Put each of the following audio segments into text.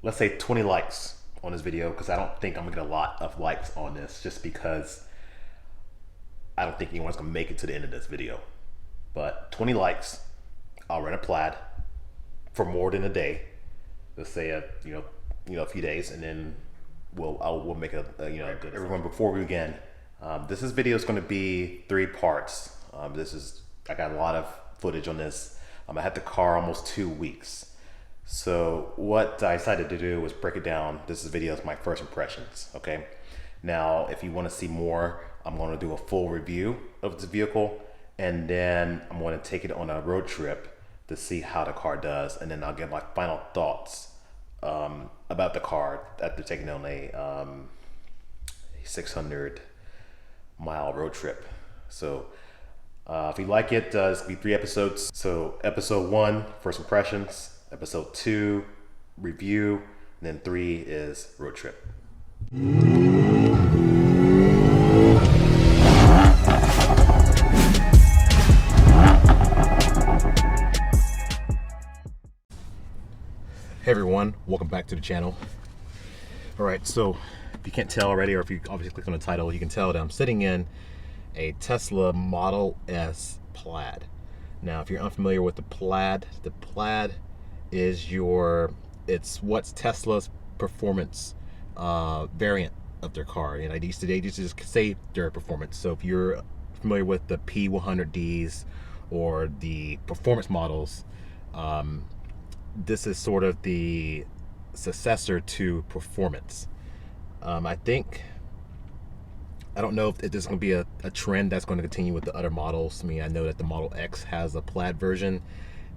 let's say 20 likes on this video, because I don't think I'm gonna get a lot of likes on this, just because I don't think anyone's gonna make it to the end of this video. But 20 likes, I'll rent a Plaid for more than a day. Let's say a few days, and then we'll make good. Everyone, before we begin, this video is going to be 3 parts. I got a lot of footage on this. I had the car almost 2 weeks. So what I decided to do was break it down. This video is my first impressions, okay? Now, if you want to see more, I'm going to do a full review of this vehicle, and then I'm going to take it on a road trip to see how the car does, and then I'll get my final thoughts about the car after taking on a 600-mile road trip. So if you like it, it's gonna be 3 episodes. So episode 1, first impressions. Episode 2, review. And then 3 is road trip. Hey everyone, welcome back to the channel. All right, so if you can't tell already, or if you obviously click on the title, you can tell that I'm sitting in a Tesla Model S Plaid. Now, if you're unfamiliar with the Plaid is it's what's Tesla's performance variant of their car. And they used to just say their performance. So if you're familiar with the P100Ds or the performance models, this is sort of the successor to performance. I don't know if this is going to be a trend that's going to continue with the other models. I mean, I know that the Model X has a Plaid version,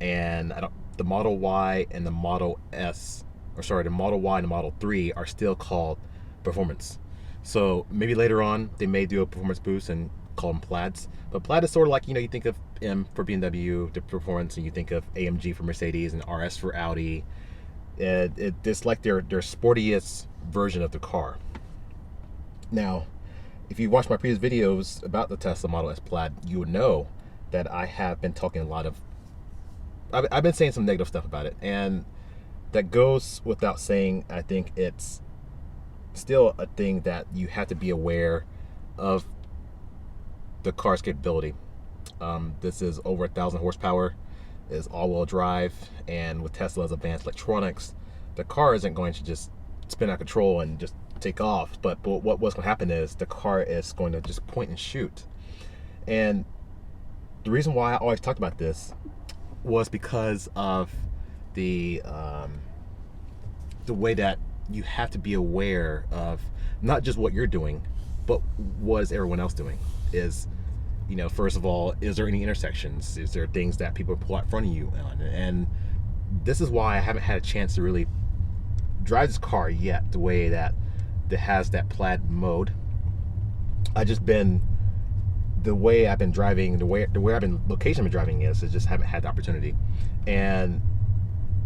and the Model Y and the Model S, the Model Y and the Model 3 are still called performance. So maybe later on they may do a performance boost and call them Plaids. But Plaid is sort of like, you think of M for BMW, the performance, and you think of AMG for Mercedes and RS for Audi. It's like their sportiest version of the car. Now, if you watch my previous videos about the Tesla Model S Plaid, you would know that I have been talking I've been saying some negative stuff about it, and that goes without saying. I think it's still a thing that you have to be aware of the car's capability. This is over 1,000 horsepower, is all-wheel drive, and with Tesla's advanced electronics, the car isn't going to just spin out of control and just take off. But what's going to happen is the car is going to just point and shoot. And the reason why I always talked about this was because of the way that you have to be aware of not just what you're doing, but what is everyone else doing. First of all, is there any intersections? Is there things that people pull out in front of you on? And this is why I haven't had a chance to really drive this car yet, the way that it has that Plaid mode. The way I've been driving, the way location I've been driving I just haven't had the opportunity. And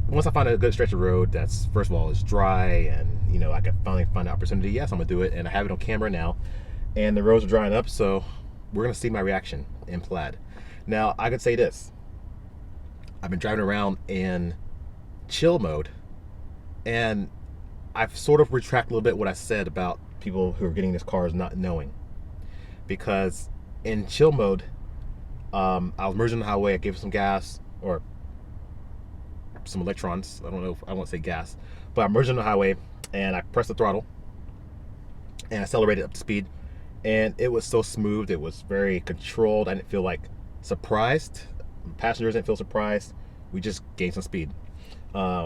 once I find a good stretch of road that's, first of all, is dry, and I can finally find the opportunity, yes, I'm gonna do it. And I have it on camera now, and the roads are drying up, so we're gonna see my reaction in Plaid. Now, I could say this: I've been driving around in chill mode, and I've sort of retracted a little bit what I said about people who are getting these cars not knowing. Because in chill mode, I was merging the highway, I gave it some gas, or some electrons, I don't know if I won't say gas, but I'm merging the highway, and I pressed the throttle, and accelerated up to speed, and it was so smooth, it was very controlled. I didn't feel like surprised, passengers didn't feel surprised, we just gained some speed.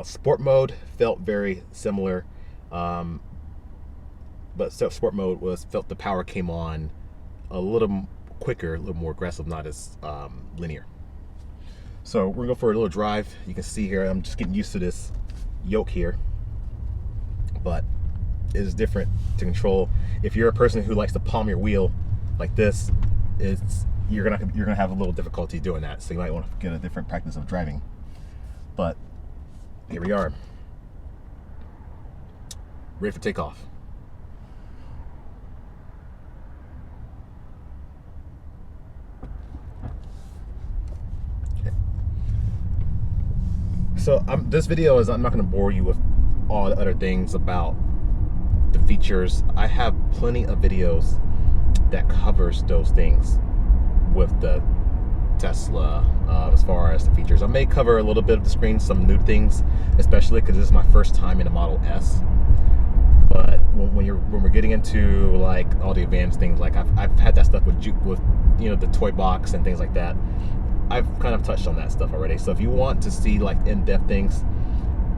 Sport mode felt very similar, but sport mode felt the power came on a little quicker, a little more aggressive, not as linear. So we're gonna go for a little drive. You can see here I'm just getting used to this yoke here, but it is different to control. If you're a person who likes to palm your wheel like this, you're gonna have a little difficulty doing that. So you might want to get a different practice of driving. But here we are, ready for takeoff. So this video is, I'm not going to bore you with all the other things about the features, I have plenty of videos that covers those things with the Tesla. As far as the features, I may cover a little bit of the screen, some new things, especially because this is my first time in the Model S. But when we're getting into like all the advanced things, like I've had that stuff with you know, the toy box and things like that. I've kind of touched on that stuff already. So if you want to see like in-depth things,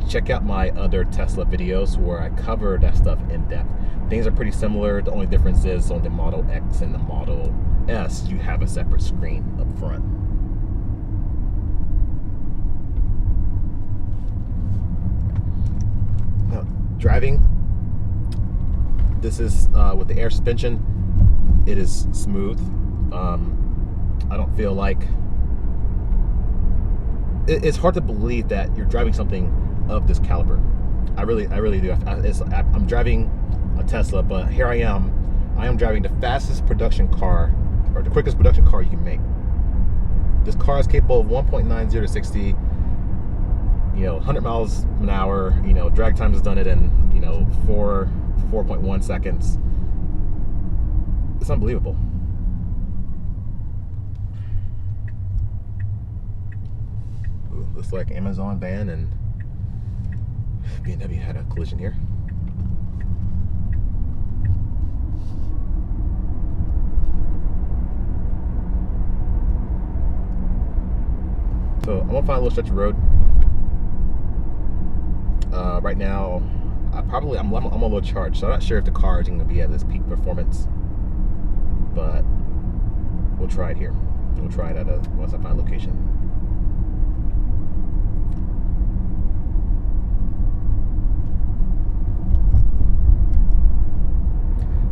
check out my other Tesla videos where I cover that stuff in depth. Things are pretty similar. The only difference is on the Model X and the Model S, you have a separate screen up front. Now, driving, this is with the air suspension, it is smooth. I don't feel like it's hard to believe that you're driving something of this caliber. I really do. I'm driving a Tesla, but here I am driving the fastest production car, or the quickest production car you can make. This car is capable of 1.90 to 60, you know, 100 miles an hour. You know, drag time has done it in, you know, 4.1 seconds. It's unbelievable. Ooh, looks like Amazon van and BMW had a collision here. So I'm gonna find a little stretch of road. Right now, I'm a little charged, so I'm not sure if the car is gonna be at its peak performance, but we'll try it here. We'll try it once I find a location.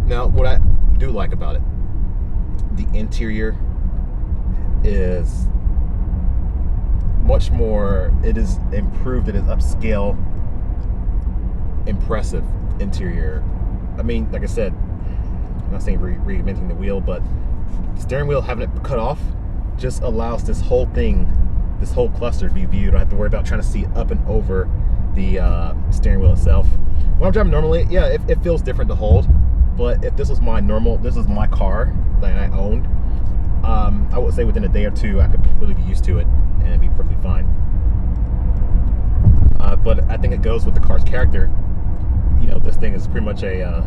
Now, what I do like about it, the interior is much more, it is improved, it is upscale, impressive interior. I mean, like I said, I'm not saying reinventing the wheel, but the steering wheel, having it cut off, just allows this whole thing, this whole cluster to be viewed. I don't have to worry about trying to see up and over the steering wheel itself. When I'm driving normally, yeah, it feels different to hold. But if this was my car that I owned, I would say within a day or two, I could really be used to it and be perfectly fine. But I think it goes with the car's character. You know, this thing is pretty much a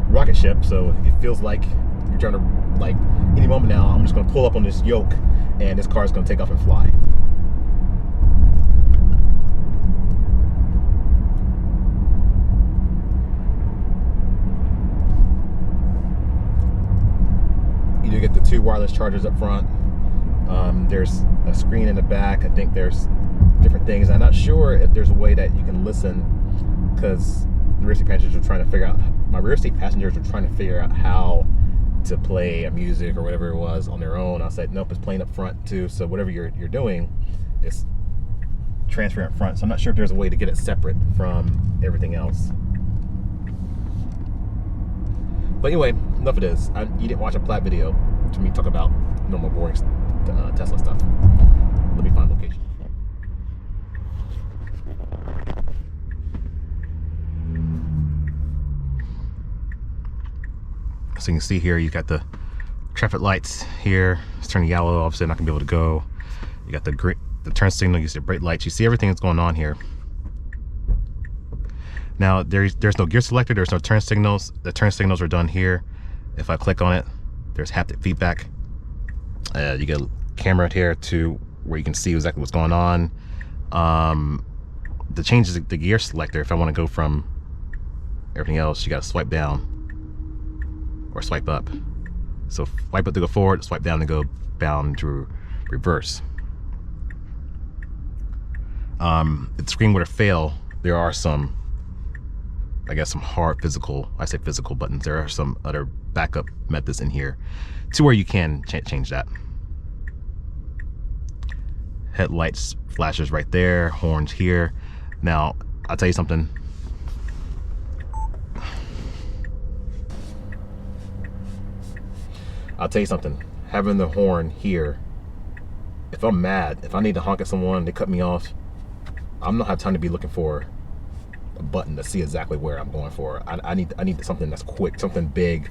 rocket ship, so it feels like you're trying to, like, any moment now, I'm just going to pull up on this yoke and this car is going to take off and fly. You do get the 2 wireless chargers up front. There's a screen in the back. I think there's different things. I'm not sure if there's a way that you can listen, because the rear seat passengers are trying to figure out. My rear seat passengers are trying to figure out how to play a music or whatever it was on their own. I said, nope, it's playing up front too. So whatever you're doing, it's transferring up front. So I'm not sure if there's a way to get it separate from everything else. But anyway, enough of this. You didn't watch a Plaid video to me talk about normal boring Tesla stuff. Let me find a location. So you can see here, you've got the traffic lights here. It's turning yellow. Obviously, I'm not gonna be able to go. You got the turn signal. You see the brake lights. You see everything that's going on here. Now, there's no gear selector. There's no turn signals. The turn signals are done here. If I click on it, there's haptic feedback. You get a camera here to where you can see exactly what's going on. The changes the gear selector. If I want to go from everything else, you got to swipe down or swipe up. So swipe up to go forward, swipe down to go down to reverse. If the screen were to fail, there are some, I guess, some hard physical, I say physical buttons. There are some other backup methods in here to where you can change that. Headlights, flashes right there, horns here. Now, I'll tell you something. Having the horn here, if I'm mad, if I need to honk at someone, they cut me off, I'm not have time to be looking for a button to see exactly where I'm going for. I need something that's quick, something big,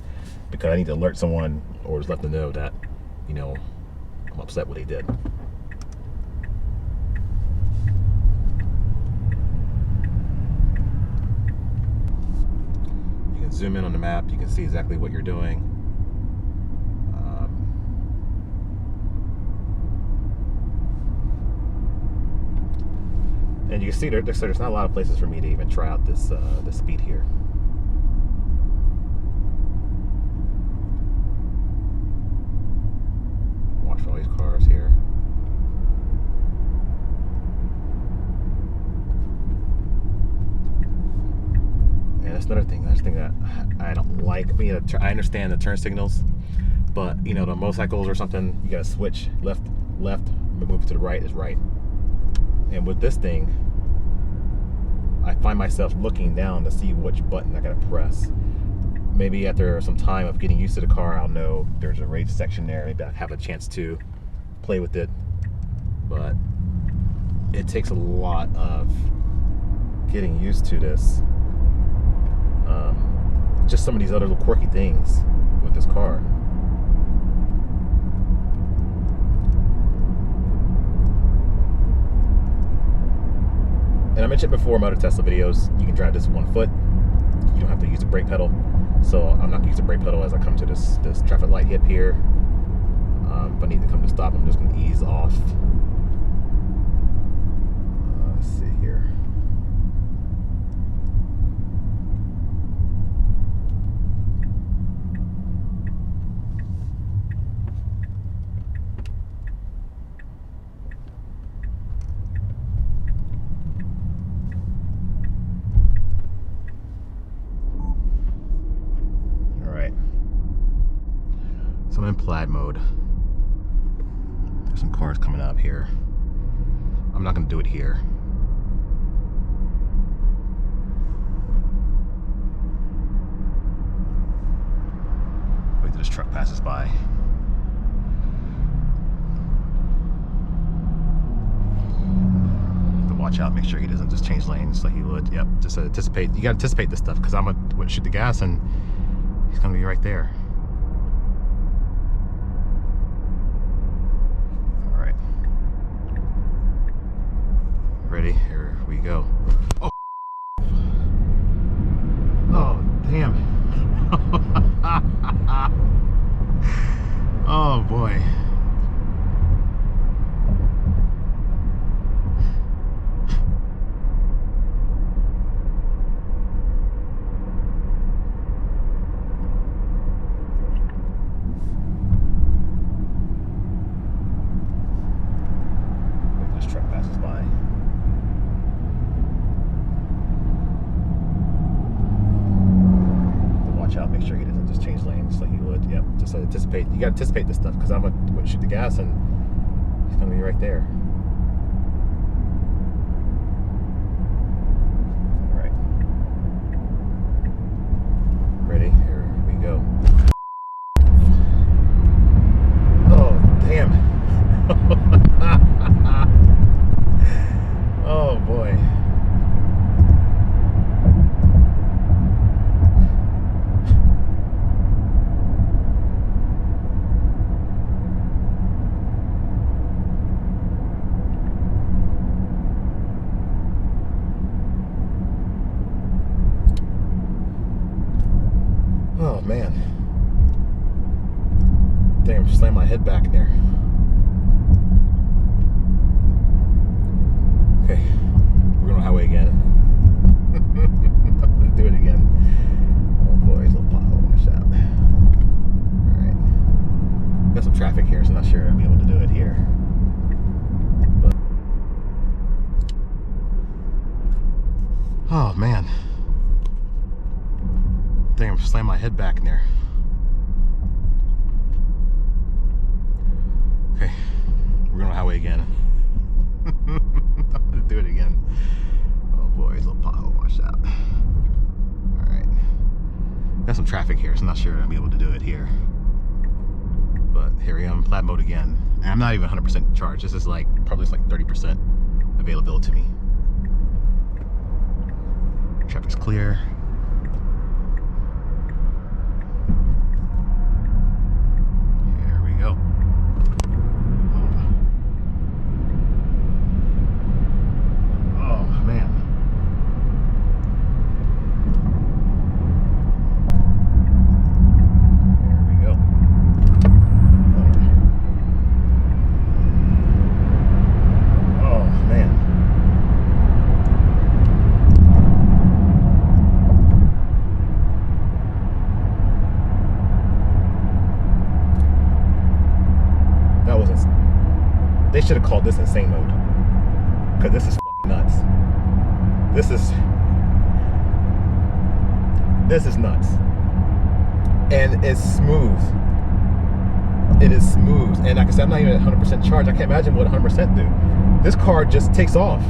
because I need to alert someone or just let them know that, you know, I'm upset what they did. You can zoom in on the map. You can see exactly what you're doing. And you can see there's not a lot of places for me to even try out this speed here. Watch all these cars here. And that's another thing that I don't like. I mean, I understand the turn signals, but you know, the motorcycles or something, you gotta switch left, move to the right is right. And with this thing, I find myself looking down to see which button I gotta press. Maybe after some time of getting used to the car, I'll know there's a race section there. Maybe I'll have a chance to play with it. But it takes a lot of getting used to this. Just some of these other little quirky things with this car. And I mentioned before in my other Tesla videos, you can drive this with 1 foot. You don't have to use the brake pedal. So I'm not gonna use the brake pedal as I come to this traffic light hip here. If I need to come to stop, I'm just gonna ease off. Let's see here. So I'm in Plaid mode. There's some cars coming up here. I'm not going to do it here. Wait till this truck passes by. To watch out, make sure he doesn't just change lanes like he would. Yep, just anticipate. You got to anticipate this stuff, because I'm going to shoot the gas and he's going to be right there. Ready? Here we go. Oh, oh damn. Oh boy. This truck passes by. Out, make sure he doesn't just change lanes like he would. Yep, just anticipate. You got to anticipate this stuff, because I'm going to shoot the gas and he's going to be right there. All right. Ready? Here we go. Oh, damn. Oh, boy. Oh man, damn, slammed my head back in there. Okay, we're going on the highway again. I'm gonna do it again. Oh boy, little pothole on the shot. Alright, got some traffic here, so I'm not sure I'll be able to do it here. But... oh man. Damn, slammed my head back in there. Okay, we're going on the highway again. I'm gonna do it again. Oh boy, it's a little pothole washed out. Alright. Got some traffic here, so I'm not sure I'll be able to do it here. But here we am, Plaid mode again. And I'm not even 100% charged. This is like, probably like 30% availability to me. Traffic's clear. Here we go. Oh man. Here we go. Oh man. They should have called this insane mode, because this is fucking nuts. This is nuts, and it's smooth. It is smooth, and like I said, I'm not even at 100% charge. I can't imagine what 100% do. This car just takes off.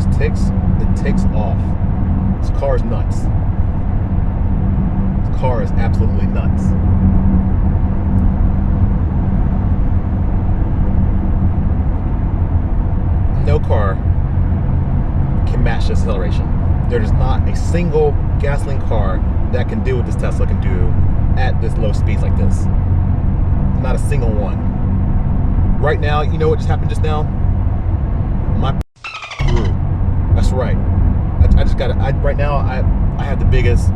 It takes off. This car is nuts. This car is absolutely nuts. No car can match the acceleration. There is not a single gasoline car that can do what this Tesla can do at this low speeds like this. Not a single one. Right now, you know what just happened just now? My grew. That's right. I just got it. Right now, I have the biggest.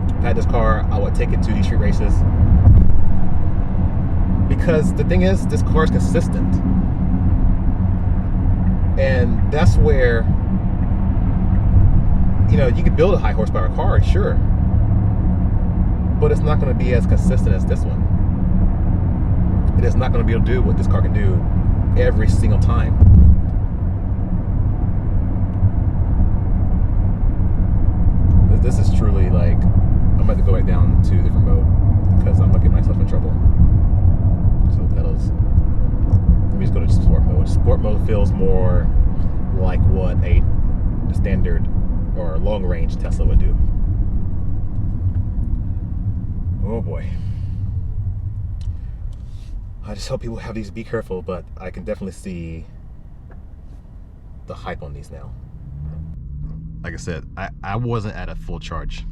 If I had this car, I would take it to these street races. Because the thing is, this car is consistent. And that's where, you know, you could build a high horsepower car, sure. But it's not going to be as consistent as this one. It is not going to be able to do what this car can do every single time. This is truly like, I'm about to go back down to a different mode because I'm going to get myself in trouble. So pedals. Let me just go to sport mode. Sport mode feels more like what a standard or long range Tesla would do. Oh boy. I just hope people have these, be careful, but I can definitely see the hype on these now. Like I said, I wasn't at a full charge.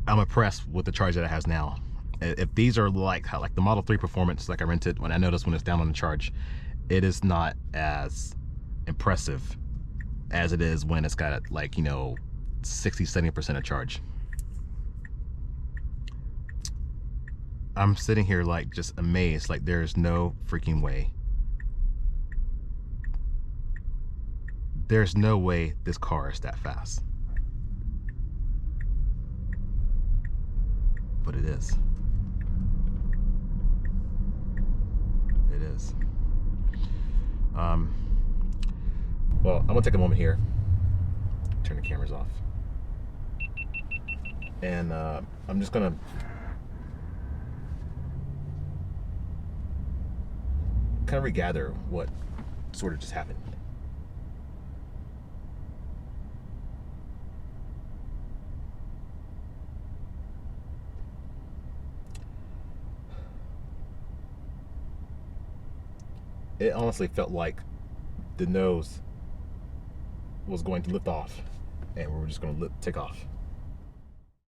I'm impressed with the charge that it has now. If these are like the Model 3 performance, like I rented, when I noticed when it's down on the charge, it is not as impressive as it is when it's got like, you know, 60-70% of charge. I'm sitting here like just amazed, like there's no freaking way. There's no way this car is that fast. But it is. It is. Well, I'm gonna take a moment here, turn the cameras off, and I'm just gonna kind of regather what sort of just happened. It honestly felt like the nose was going to lift off and we were just going to take off.